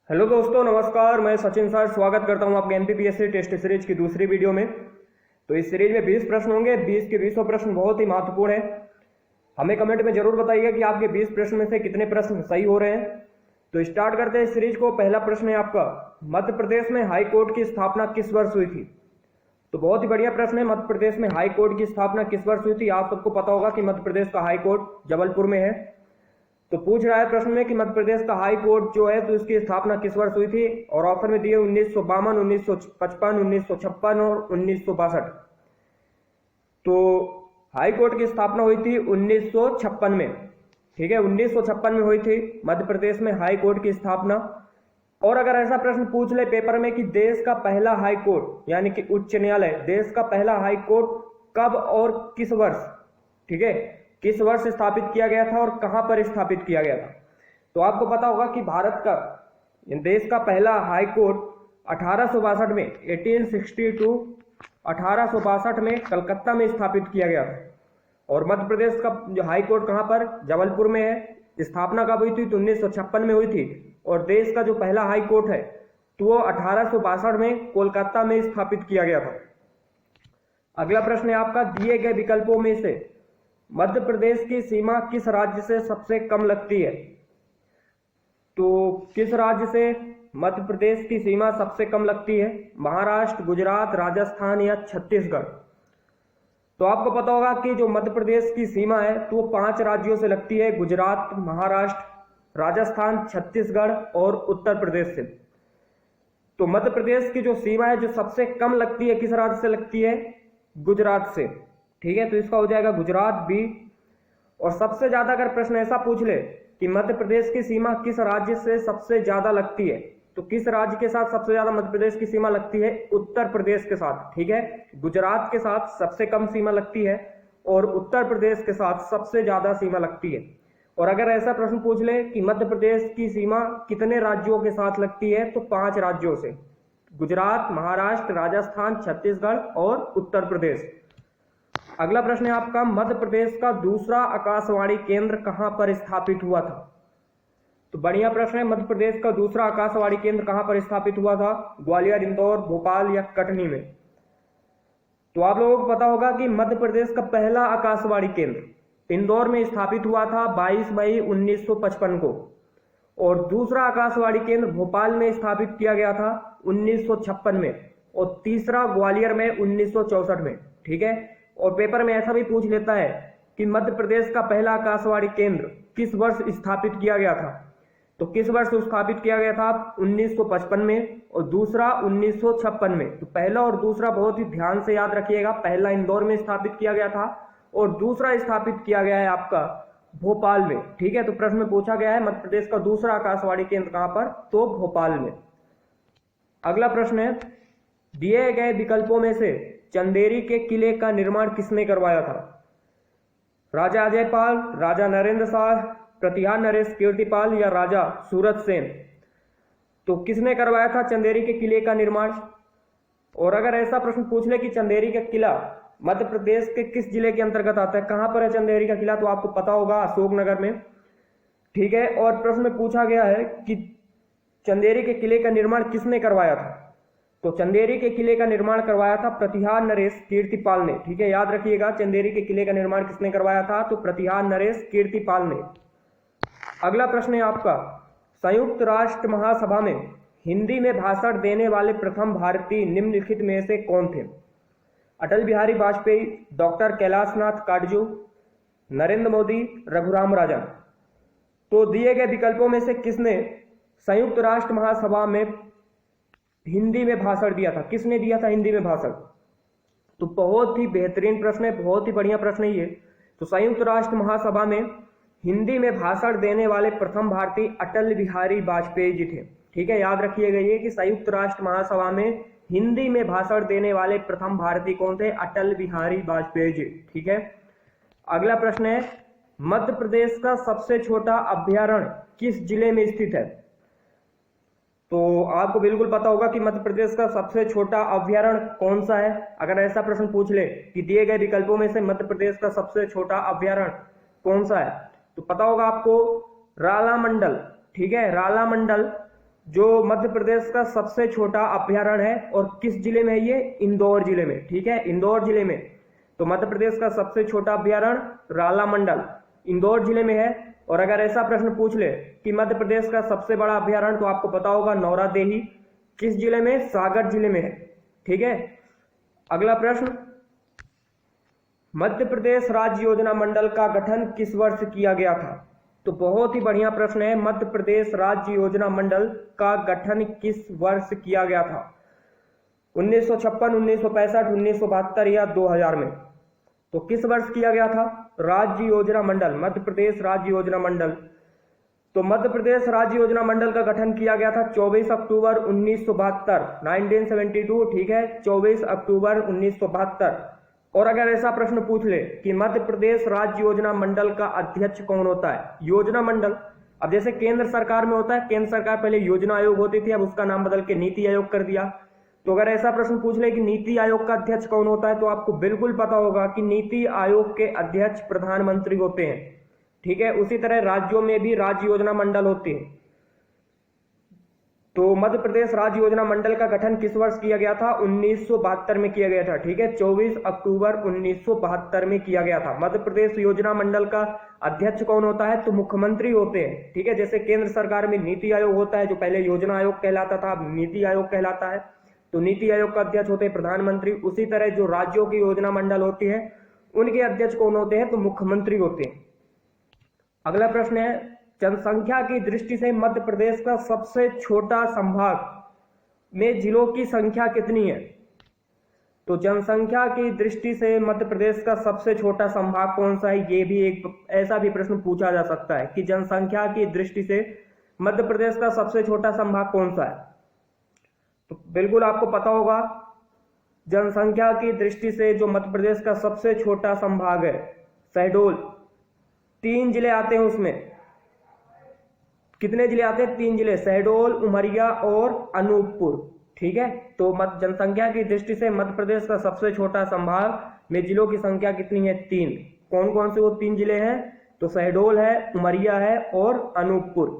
Hello दोस्तों, नमस्कार। मैं सचिन सर स्वागत करता हूं आपके एमपीपीएससी टेस्ट सीरीज की दूसरी वीडियो में। तो इस सीरीज में 20 प्रश्न होंगे। 20 के 20 प्रश्न बहुत ही महत्वपूर्ण है। हमें कमेंट में जरूर बताइएगा कि आपके 20 प्रश्न में से कितने प्रश्न सही हो रहे हैं। तो स्टार्ट करते हैं इस सीरीज को। पहला प्रश्न है आपका, मध्य प्रदेश में हाई कोर्ट की स्थापना किस वर्ष हुई थी? तो बहुत ही बढ़िया प्रश्न है। मध्य प्रदेश में हाई कोर्ट की स्थापना किस वर्ष हुई थी? आप सबको पता होगा कि मध्य प्रदेश का हाई कोर्ट जबलपुर में है। तो पूछ रहा है प्रश्न में कि मध्य प्रदेश का हाई कोर्ट जो है तो इसकी स्थापना किस वर्ष हुई थी? और ऑप्शन में दिए 1952, 1955, 1956 और 1962। तो हाई कोर्ट की स्थापना हुई थी 1956 में। ठीक है, 1956 में हुई थी मध्य प्रदेश में हाई कोर्ट की स्थापना। और अगर ऐसा प्रश्न पूछ ले पेपर में कि देश का पहला हाई कोर्ट यानी कि उच्च न्यायालय, देश का पहला हाई कोर्ट कब और किस वर्ष, ठीक है, किस वर्ष स्थापित किया गया था और कहां पर स्थापित किया गया था? तो आपको पता होगा कि भारत का देश का पहला हाई कोर्ट 1862 में 1862 1862 में कलकत्ता में स्थापित किया गया था। और मध्य प्रदेश का जो हाई कोर्ट कहां पर? जबलपुर में है। स्थापना कब हुई थी? तो 1956 में हुई थी। और देश का जो पहला हाई कोर्ट है तो वो 1862 में कोलकाता में स्थापित किया गया था। अगला प्रश्न है आपका, दिए गए विकल्पों में से मध्य प्रदेश की सीमा किस राज्य से सबसे कम लगती है? तो किस राज्य से मध्य प्रदेश की सीमा सबसे कम लगती है? महाराष्ट्र, गुजरात, राजस्थान या छत्तीसगढ़? तो आपको पता होगा कि जो मध्य प्रदेश की सीमा है तो वो 5 राज्यों से लगती है, गुजरात, महाराष्ट्र, राजस्थान, छत्तीसगढ़ और उत्तर प्रदेश से। तो मध्य प्रदेश की जो सीमा है जो सबसे कम लगती है किस राज्य से लगती है? गुजरात से। ठीक है, तो इसका हो जाएगा गुजरात बी। और सबसे ज्यादा अगर प्रश्न ऐसा पूछ ले कि मध्य प्रदेश की सीमा किस राज्य से सबसे ज्यादा लगती है, तो किस राज्य के साथ सबसे ज्यादा मध्य प्रदेश की सीमा लगती है? उत्तर प्रदेश के साथ। ठीक है, गुजरात के साथ सबसे कम सीमा लगती है और उत्तर प्रदेश के साथ सबसे ज्यादा सीमा लगती है। और अगर ऐसा प्रश्न पूछ ले कि मध्य प्रदेश की सीमा कितने राज्यों के साथ लगती है, तो 5 राज्यों से, गुजरात, महाराष्ट्र, राजस्थान, छत्तीसगढ़ और उत्तर प्रदेश। अगला प्रश्न है आपका, मध्य प्रदेश का दूसरा आकाशवाणी केंद्र कहां पर स्थापित हुआ था? तो बढ़िया प्रश्न है। मध्य प्रदेश का दूसरा आकाशवाणी केंद्र कहां पर स्थापित हुआ था? ग्वालियर, इंदौर, भोपाल या कटनी में? तो आप लोगों को पता होगा कि मध्य प्रदेश का पहला आकाशवाणी केंद्र इंदौर में स्थापित हुआ था 22 मई 1955 को। और दूसरा आकाशवाणी केंद्र भोपाल में स्थापित किया गया था 1956 में। और तीसरा ग्वालियर में 1964 में। ठीक है, और पेपर में ऐसा भी पूछ लेता है कि मध्य प्रदेश का पहला आकाशवाणी केंद्र किस वर्ष स्थापित किया गया था? तो किस वर्ष स्थापित किया गया था? 1955 में और दूसरा 1956 में। तो पहला और दूसरा बहुत ही ध्यान से याद रखिएगा। पहला इंदौर में स्थापित किया गया था और दूसरा स्थापित किया गया है आपका भोपाल में। ठीक है, तो प्रश्न में पूछा गया है मध्य प्रदेश का दूसरा आकाशवाणी केंद्र कहां पर? तो भोपाल में। अगला प्रश्न है, दिए गए विकल्पों में से चंदेरी के किले का निर्माण किसने करवाया था? राजा अजयपाल, राजा नरेंद्र शाह, प्रतिहार नरेश कीर्तिपाल या राजा सूरत सेन? तो किसने करवाया था चंदेरी के किले का निर्माण? और अगर ऐसा प्रश्न पूछ ले कि चंदेरी का किला मध्य प्रदेश के किस जिले के अंतर्गत आता है, कहां पर है चंदेरी का किला? तो आपको पता होगा अशोकनगर में। ठीक है, और प्रश्न में पूछा गया है कि चंदेरी के किले का निर्माण किसने करवाया था? तो चंदेरी के किले का निर्माण करवाया था प्रतिहार नरेश कीर्तिपाल ने। ठीक है, याद रखिएगा चंदेरी के किले का निर्माण किसने करवाया था? तो प्रतिहार नरेश कीर्तिपाल ने। अगला प्रश्न है आपका, संयुक्त राष्ट्र महासभा में हिंदी में भाषण देने वाले प्रथम भारतीय निम्नलिखित में से कौन थे? अटल बिहारी वाजपेयी, डॉक्टर कैलाशनाथ काटजू, नरेंद्र मोदी, रघुराम राजन? तो दिए गए विकल्पों में से किसने संयुक्त राष्ट्र महासभा में हिंदी में भाषण दिया था? किसने दिया था हिंदी में भाषण? तो बहुत ही बेहतरीन प्रश्न है, बहुत ही बढ़िया प्रश्न है ये। तो संयुक्त राष्ट्र महासभा में हिंदी में भाषण देने वाले प्रथम भारतीय अटल बिहारी वाजपेयी जी थे। ठीक है, याद रखिएगा ये कि संयुक्त राष्ट्र महासभा में हिंदी में भाषण देने वाले प्रथम भारतीय कौन थे? अटल बिहारी वाजपेयी जी। ठीक है, अगला प्रश्न है, मध्य प्रदेश का सबसे छोटा अभ्यारण्य किस जिले में स्थित है? तो आपको बिल्कुल पता होगा कि मध्य प्रदेश का सबसे छोटा अभ्यारण्य कौन सा है। अगर ऐसा प्रश्न पूछ ले कि दिए गए विकल्पों में से मध्य प्रदेश का सबसे छोटा अभ्यारण्य कौन सा है, तो पता होगा आपको राला मंडल। ठीक है, राला मंडल जो मध्य प्रदेश का सबसे छोटा अभ्यारण्य है और किस जिले में है ये? इंदौर जिले में। ठीक है, इंदौर जिले में। तो मध्य प्रदेश का सबसे छोटा अभ्यारण्य राला मंडल इंदौर जिले में है। और अगर ऐसा प्रश्न पूछ ले कि मध्य प्रदेश का सबसे बड़ा अभ्यारण्य, तो आपको पता होगा नौरादेही, किस जिले में? सागर जिले में है। ठीक है, अगला प्रश्न, मध्य प्रदेश राज्य योजना मंडल का गठन किस वर्ष किया गया था? तो बहुत ही बढ़िया प्रश्न है, मध्य प्रदेश राज्य योजना मंडल का गठन किस वर्ष किया गया था? 1956, 1965, 1972 या 2000 में? तो किस वर्ष किया गया था राज्य योजना मंडल, मध्य प्रदेश राज्य योजना मंडल? तो मध्य प्रदेश राज्य योजना मंडल का गठन किया गया था 24 अक्टूबर 1972, 1972। ठीक है, 24 अक्टूबर 1972। और अगर ऐसा प्रश्न पूछ ले कि मध्य प्रदेश राज्य योजना मंडल का अध्यक्ष कौन होता है? योजना मंडल, अब जैसे केंद्र सरकार में होता है, केंद्र सरकार पहले योजना आयोग होती थी, अब उसका नाम बदल के नीति आयोग कर दिया। तो अगर ऐसा प्रश्न पूछ ले कि नीति आयोग का अध्यक्ष कौन होता है, तो आपको बिल्कुल पता होगा कि नीति आयोग के अध्यक्ष प्रधानमंत्री होते हैं। ठीक है, उसी तरह राज्यों में भी राज्य योजना मंडल होते हैं। तो मध्य प्रदेश राज्य योजना मंडल का गठन किस वर्ष किया गया था? 1972 में किया गया था। ठीक है, 24 अक्टूबर 1972 में किया गया था। मध्य प्रदेश योजना मंडल का अध्यक्ष कौन होता है? तो मुख्यमंत्री होते हैं। ठीक है, जैसे केंद्र सरकार में नीति आयोग होता है, जो पहले योजना आयोग कहलाता था, अब नीति आयोग कहलाता है। तो नीति आयोग का अध्यक्ष होते हैं प्रधानमंत्री। उसी तरह जो राज्यों की योजना मंडल होती है, उनके अध्यक्ष कौन होते हैं? तो मुख्यमंत्री होते हैं। अगला प्रश्न है, जनसंख्या की दृष्टि से मध्य प्रदेश का सबसे छोटा संभाग में जिलों की संख्या कितनी है? तो जनसंख्या की दृष्टि से मध्य प्रदेश का सबसे छोटा संभाग कौन सा है? ये भी एक ऐसा भी प्रश्न पूछा जा सकता है कि जनसंख्या की दृष्टि से मध्य प्रदेश का सबसे छोटा संभाग कौन सा है? तो बिल्कुल आपको पता होगा, जनसंख्या की दृष्टि से जो मध्य प्रदेश का सबसे छोटा संभाग है शहडोल। 3 जिले आते हैं उसमें। कितने जिले आते हैं? 3 जिले, शहडोल, उमरिया और अनूपपुर। ठीक है, तो जनसंख्या की दृष्टि से मध्य प्रदेश का सबसे छोटा संभाग में जिलों की संख्या कितनी है? 3। कौन कौन से वो 3 जिले हैं? तो शहडोल है, उमरिया है और अनूपपुर।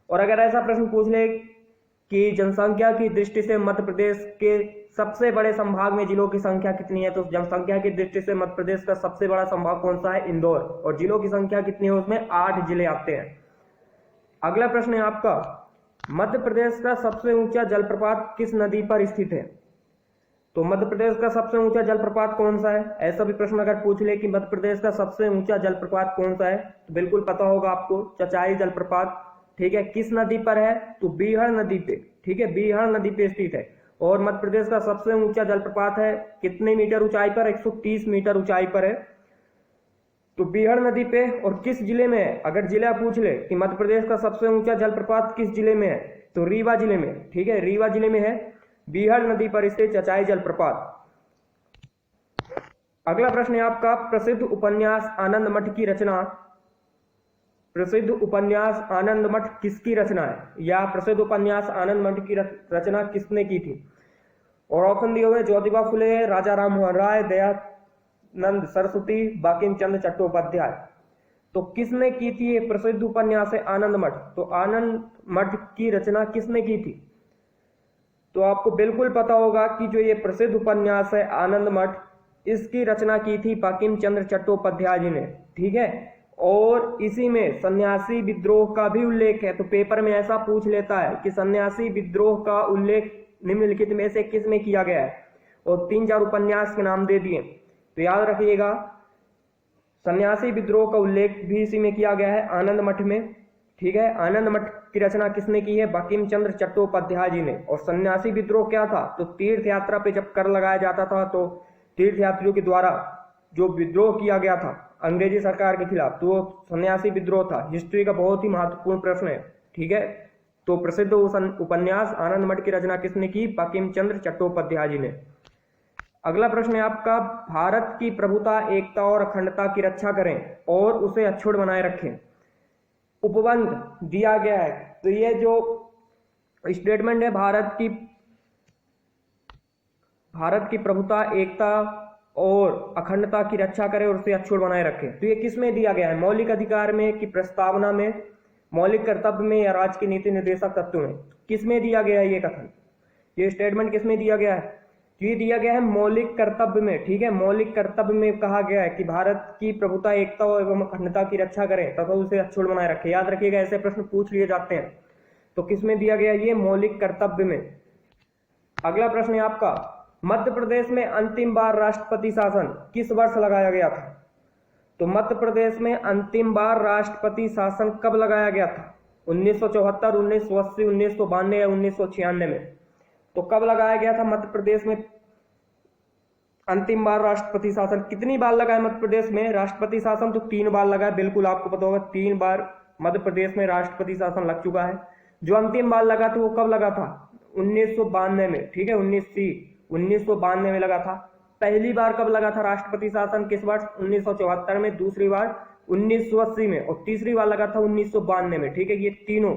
और अगर ऐसा प्रश्न पूछ ले कि जनसंख्या की दृष्टि से मध्य प्रदेश के सबसे बड़े संभाग में जिलों की संख्या कितनी है, तो जनसंख्या की दृष्टि से मध्य प्रदेश का सबसे बड़ा संभाग कौन सा है? इंदौर। और जिलों की संख्या कितनी है उसमें? 8 जिले आते हैं। अगला प्रश्न है आपका, मध्य प्रदेश का सबसे ऊंचा जलप्रपात किस नदी पर स्थित है? तो मध्य प्रदेश का सबसे ऊंचा जलप्रपात कौन सा है? ऐसा भी प्रश्न अगर पूछ ले कि मध्य प्रदेश का सबसे ऊंचा जलप्रपात कौन सा है, तो बिल्कुल पता होगा आपको, चचाई जलप्रपात। ठीक है, किस नदी पर है? तो बीहड़ नदी पे। ठीक है, बीहड़ नदी पे स्थित है। और मध्य प्रदेश का सबसे ऊंचा जलप्रपात है कितने मीटर ऊंचाई पर? 130 मीटर ऊंचाई पर है। तो बीहड़ नदी पे। और किस जिले में है? अगर जिला पूछ ले कि मध्य प्रदेश का सबसे ऊंचा जलप्रपात किस जिले में है, तो रीवा जिले में। ठीक है, रीवा जिले में है बीहड़ नदी पर स्थित चचाई जलप्रपात। अगला प्रश्न है आपका, प्रसिद्ध उपन्यास आनंद मठ की रचना, प्रसिद्ध उपन्यास आनंद मठ किसकी रचना है? या प्रसिद्ध उपन्यास आनंद मठ की रचना किसने की थी? और ऑप्शन दिए हुए ज्योतिबा फुले, राजा राम मोहन राय, दयानंद सरस्वती, बंकिम चंद्र चट्टोपाध्याय। तो किसने की थी ये प्रसिद्ध उपन्यास है आनंद मठ? तो आनंद मठ की रचना किसने की थी? तो आपको बिल्कुल पता होगा कि जो ये प्रसिद्ध उपन्यास है आनंद मठ, इसकी रचना की थी बंकिम चंद्र चट्टोपाध्याय जी ने। ठीक है, और इसी में सन्यासी विद्रोह का भी उल्लेख है। तो पेपर में ऐसा पूछ लेता है कि सन्यासी विद्रोह का उल्लेख निम्नलिखित में से किस में किया गया है, और 3-4 उपन्यास के नाम दे दिए। तो याद रखिएगा, सन्यासी विद्रोह का उल्लेख भी इसी में किया गया है, आनंद मठ में। ठीक है, आनंद मठ की रचना किसने की है? बंकिम चंद्र चट्टोपाध्याय जी ने। और सन्यासी विद्रोह क्या था? तो तीर्थ यात्रा पे जब कर लगाया जाता था, तो तीर्थ यात्रियों के द्वारा जो विद्रोह किया गया था अंग्रेजी सरकार के खिलाफ, तो वो सन्यासी विद्रोह था। हिस्ट्री का बहुत ही महत्वपूर्ण प्रश्न है। ठीक है, तो प्रसिद्ध उपन्यास आनंद मठ की रचना किसने की? बंकिम चंद्र चट्टोपाध्याय जी ने। अगला प्रश्न है आपका, भारत की प्रभुता, एकता और अखंडता की रक्षा करें और उसे अक्षुण्ण बनाए रखें, उपबंध दिया गया है। तो ये जो स्टेटमेंट है, भारत की प्रभुता, एकता और अखंडता की रक्षा करें और उसे अक्षुण्ण बनाए रखें, तो ये किस में दिया गया है? मौलिक अधिकार में कि प्रस्तावना में? मौलिक कर्तव्य में या राज्य के नीति निर्देशक तत्व में, किसमें दिया गया है ये कथन, ये स्टेटमेंट किसमें दिया गया है? ये दिया गया है मौलिक कर्तव्य में। ठीक है, मौलिक कर्तव्य में कहा गया है कि भारत की प्रभुता, एकता एवं अखंडता की रक्षा करें तथा उसे अक्षुण्ण बनाए रखें। याद रखिएगा, ऐसे प्रश्न पूछ लिए जाते हैं। तो किसमें दिया गया ये? मौलिक कर्तव्य में। अगला प्रश्न है आपका, मध्य प्रदेश में अंतिम बार राष्ट्रपति शासन किस वर्ष लगाया गया था? तो मध्य प्रदेश में अंतिम बार राष्ट्रपति शासन कब लगाया गया था? 1974, 1980, 1992 या 1996 में? तो कब लगाया गया था मध्य प्रदेश में अंतिम बार राष्ट्रपति शासन? कितनी बार लगाया मध्य प्रदेश में राष्ट्रपति शासन? तो 3 बार लगाया। बिल्कुल आपको पता होगा, 3 बार मध्य प्रदेश में राष्ट्रपति शासन लग चुका है। जो अंतिम बार लगा था वो कब लगा था? 1992 में। ठीक है, 1992 में लगा था। पहली बार कब लगा था राष्ट्रपति शासन, किस वर्ष? 1974 में। दूसरी बार 1980 में और तीसरी बार लगा था 1992 में। ठीक है, ये तीनों।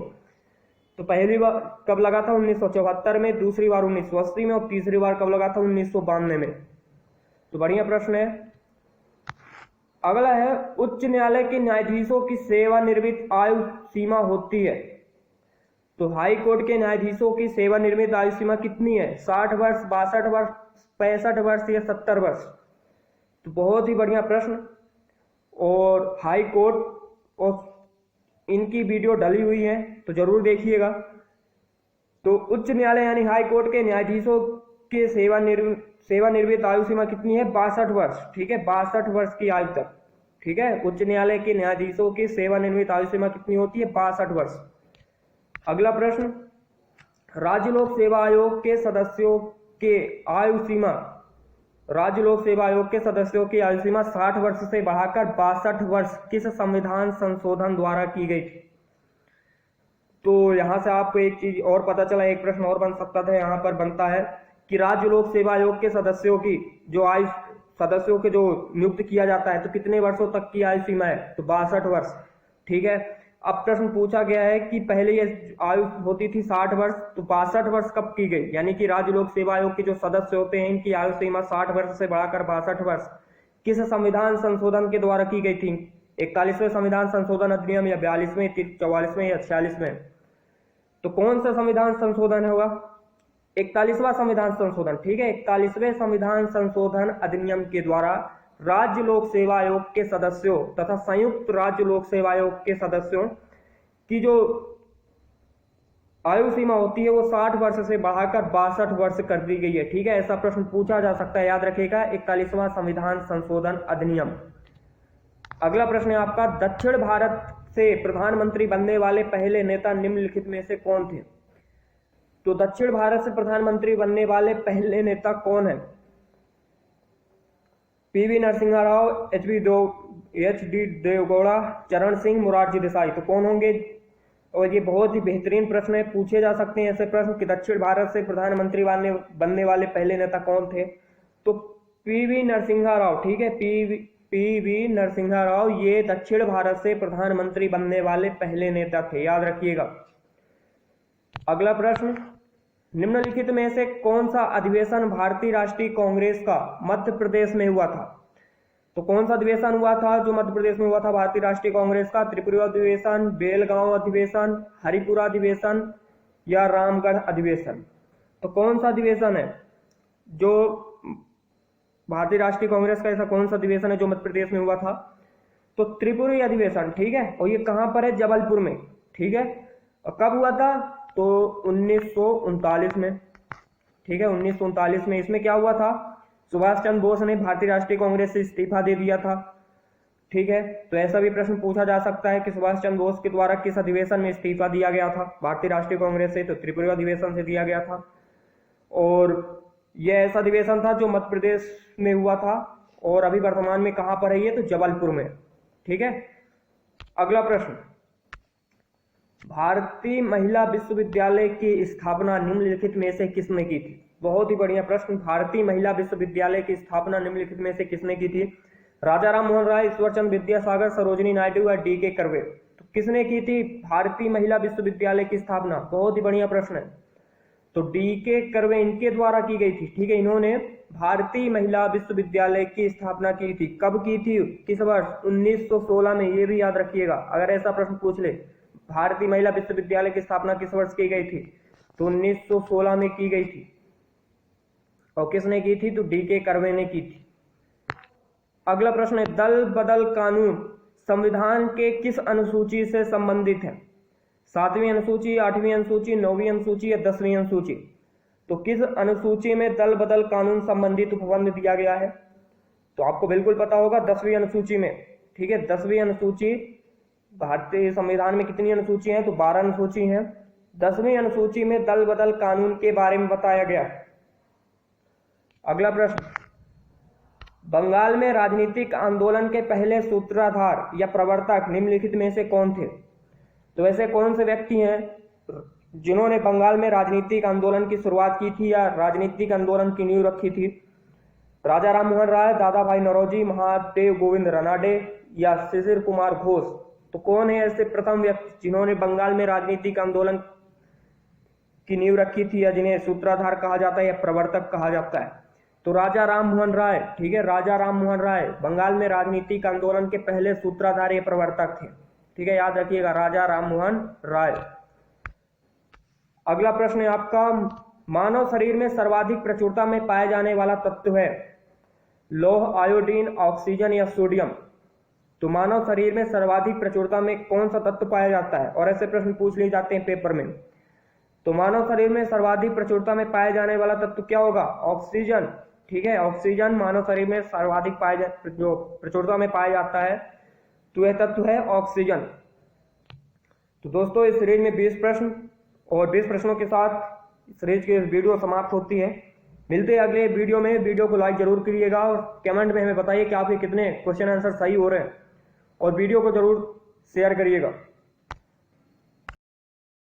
तो पहली बार कब लगा था? 1974 में, दूसरी बार 1980 में और तीसरी बार कब लगा था? 1992 में। तो बढ़िया प्रश्न है। अगला है, उच्च न्यायालय के न्यायाधीशों की सेवानिवृत्त आयु सीमा होती है? तो हाई कोर्ट के न्यायाधीशों की सेवानिवृत्त आयु सीमा कितनी है? 60 वर्ष, 62 वर्ष, 65 वर्ष या 70 वर्ष? तो बहुत ही बढ़िया प्रश्न। और हाई कोर्ट और इनकी वीडियो डली हुई है तो जरूर देखिएगा। तो उच्च न्यायालय यानी हाई कोर्ट के न्यायाधीशों के सेवानिवृत्त आयु सीमा कितनी है? 62 वर्ष। ठीक है, 62 वर्ष की आयु तक। ठीक है, उच्च न्यायालय के न्यायाधीशों की सेवानिवृत्त आयु सीमा कितनी होती है? 62 वर्ष। अगला प्रश्न, राज्य लोक सेवा आयोग के सदस्यों के आयु सीमा, राज्य लोक सेवा आयोग के सदस्यों की आयु सीमा 60 वर्ष से बढ़ाकर 62 वर्ष किस संविधान संशोधन द्वारा की गई थी? तो यहां से आपको एक चीज और पता चला, एक प्रश्न और बन सकता था। यहां पर बनता है कि राज्य लोक सेवा आयोग के सदस्यों की जो आयु, सदस्यों के जो नियुक्त किया जाता है तो कितने वर्षों तक की आयु सीमा है? तो 62 वर्ष। ठीक है, अब प्रश्न पूछा गया है कि पहले ये आयु होती थी 60 वर्ष, तो 62 वर्ष कब की गई? यानी कि राज्य लोक सेवा आयोग के जो सदस्य होते हैं इनकी आयु सीमा 60 वर्ष से बढ़ाकर 62 वर्ष किस संविधान संशोधन के द्वारा की गई थी? 41वें संविधान संशोधन अधिनियम या 42वें, 44वें या 46वें? तो कौन सा संविधान संशोधन होगा? 41वां संविधान संशोधन। ठीक है, 41वें संविधान संशोधन अधिनियम के द्वारा राज्य लोक सेवा आयोग के सदस्यों तथा संयुक्त राज्य लोक सेवा आयोग के सदस्यों की जो आयु सीमा होती है वो 60 वर्ष से बढ़ाकर 62 वर्ष कर दी गई है। ठीक है, ऐसा प्रश्न पूछा जा सकता है, याद रखिएगा, 41वां संविधान संशोधन अधिनियम। अगला प्रश्न है आपका, दक्षिण भारत से प्रधानमंत्री बनने वाले पहले नेता निम्नलिखित में से कौन थे? तो दक्षिण भारत से प्रधानमंत्री बनने वाले पहले नेता कौन है? P V Narasimha Rao, H D. देवगौड़ा, चरण सिंह, मोरारजी देसाई? तो कौन होंगे? और ये बहुत ही बेहतरीन प्रश्न है, पूछे जा सकते हैं ऐसे प्रश्न कि दक्षिण भारत से प्रधानमंत्री बनने वाले पहले नेता कौन थे? तो पीवी नरसिम्हा राव। ठीक है, पीवी नरसिम्हा राव ये दक्षिण भारत से प्रधानमंत्री बनने वाले पहले नेता थे, याद रखिएगा। अगला प्रश्न, निम्नलिखित में से कौन सा अधिवेशन भारतीय राष्ट्रीय कांग्रेस का मध्य प्रदेश में हुआ था? तो कौन सा अधिवेशन हुआ था जो मध्य प्रदेश में हुआ था भारतीय राष्ट्रीय कांग्रेस का? त्रिपुरा अधिवेशन, बेलगांव अधिवेशन, हरिपुरा अधिवेशन या रामगढ़ अधिवेशन? तो कौन सा अधिवेशन है जो भारतीय राष्ट्रीय कांग्रेस का, ऐसा कौन सा अधिवेशन है जो मध्य प्रदेश में हुआ था? तो त्रिपुरी अधिवेशन। ठीक है, और ये कहां पर है? जबलपुर में। ठीक है, और कब हुआ था? तो 1939 में। ठीक है, 1939 में। इसमें क्या हुआ था? सुभाष चंद्र बोस ने भारतीय राष्ट्रीय कांग्रेस से इस्तीफा दे दिया था। ठीक है, तो ऐसा भी प्रश्न पूछा जा सकता है कि सुभाष चंद्र बोस के द्वारा किस अधिवेशन में इस्तीफा दिया गया था भारतीय राष्ट्रीय कांग्रेस से? तो त्रिपुरा अधिवेशन से दिया गया था। और यह ऐसा अधिवेशन था जो मध्य प्रदेश में हुआ था और अभी वर्तमान में कहां पर है ये? तो जबलपुर में। ठीक है, अगला प्रश्न, भारतीय महिला विश्वविद्यालय की स्थापना निम्नलिखित में से किसने की थी? बहुत ही बढ़िया प्रश्न, भारतीय महिला विश्वविद्यालय की स्थापना निम्नलिखित में से किसने की थी? राजा राम मोहन राय, ईश्वरचंद विद्यासागर, सरोजिनी नायडू या डी.के. कर्वे? तो किसने की थी भारतीय महिला विश्वविद्यालय की स्थापना? बहुत ही बढ़िया प्रश्न है। तो डी.के. कर्वे इनके द्वारा की गई थी। ठीक है, इन्होंने भारतीय महिला विश्वविद्यालय की स्थापना की थी। कब की थी? किस वर्ष? 1916 में। ये भी याद रखिएगा, अगर ऐसा प्रश्न पूछ ले, भारतीय महिला विश्वविद्यालय की स्थापना किस वर्ष की गई थी? तो 1916 में की गई थी। और किसने की थी? तो डी के कर्वे ने की थी। अगला प्रश्न है, दल बदल कानून संविधान के किस अनुसूची से संबंधित है? 7वीं अनुसूची, 8वीं अनुसूची, 9वीं अनुसूची या 10वीं अनुसूची? तो किस अनुसूची में दल बदल कानून संबंधित उपबंध दिया गया है? तो आपको बिल्कुल पता होगा 10वीं अनुसूची में। ठीक है, 10वीं अनुसूची, भारतीय संविधान में कितनी अनुसूची है? तो 12 अनुसूची है। 10वीं अनुसूची में दल बदल कानून के बारे में बताया गया है। अगला प्रश्न, बंगाल में राजनीतिक आंदोलन के पहले सूत्रधार या प्रवर्तक निम्नलिखित में से कौन थे? तो ऐसे कौन से व्यक्ति हैं जिन्होंने बंगाल में राजनीतिक आंदोलन की शुरुआत की थी या राजनीतिक आंदोलन की नींव रखी थी? राजा राम मोहन राय, दादा भाई नौरोजी, महादेव गोविंद रानडे या शिशिर कुमार घोष? तो कौन है ऐसे प्रथम व्यक्ति जिन्होंने बंगाल में राजनीतिक आंदोलन की नींव रखी थी या जिन्हें सूत्रधार कहा जाता है या प्रवर्तक कहा जाता है? तो राजा राम मोहन राय। ठीक है, राजा राम मोहन राय बंगाल में राजनीतिक आंदोलन के पहले सूत्रधार या प्रवर्तक थे। ठीक है, याद रखिएगा, राजा राम मोहन राय। अगला प्रश्न है आपका, मानव शरीर में सर्वाधिक प्रचुरता में पाए जाने वाला तत्व है लौह, आयोडीन, ऑक्सीजन या सोडियम? तो मानव शरीर में सर्वाधिक प्रचुरता में कौन सा तत्व पाया जाता है? और ऐसे प्रश्न पूछ लिए जाते हैं पेपर में। तो मानव शरीर में सर्वाधिक प्रचुरता में पाया जाने वाला तत्व क्या होगा? ऑक्सीजन। ठीक है, ऑक्सीजन मानव शरीर में सर्वाधिक जो प्रचुरता में पाया जाता है, तो यह तत्व है ऑक्सीजन। तो दोस्तों, इस सीरीज में 20 प्रश्न और 20 प्रश्नों के साथ सीरीज की वीडियो समाप्त होती है। मिलते हैं अगले वीडियो में। वीडियो को लाइक जरूर करिएगा और कमेंट में हमें बताइए कि आपके कितने क्वेश्चन आंसर सही हो रहे हैं, और वीडियो को जरूर शेयर करिएगा।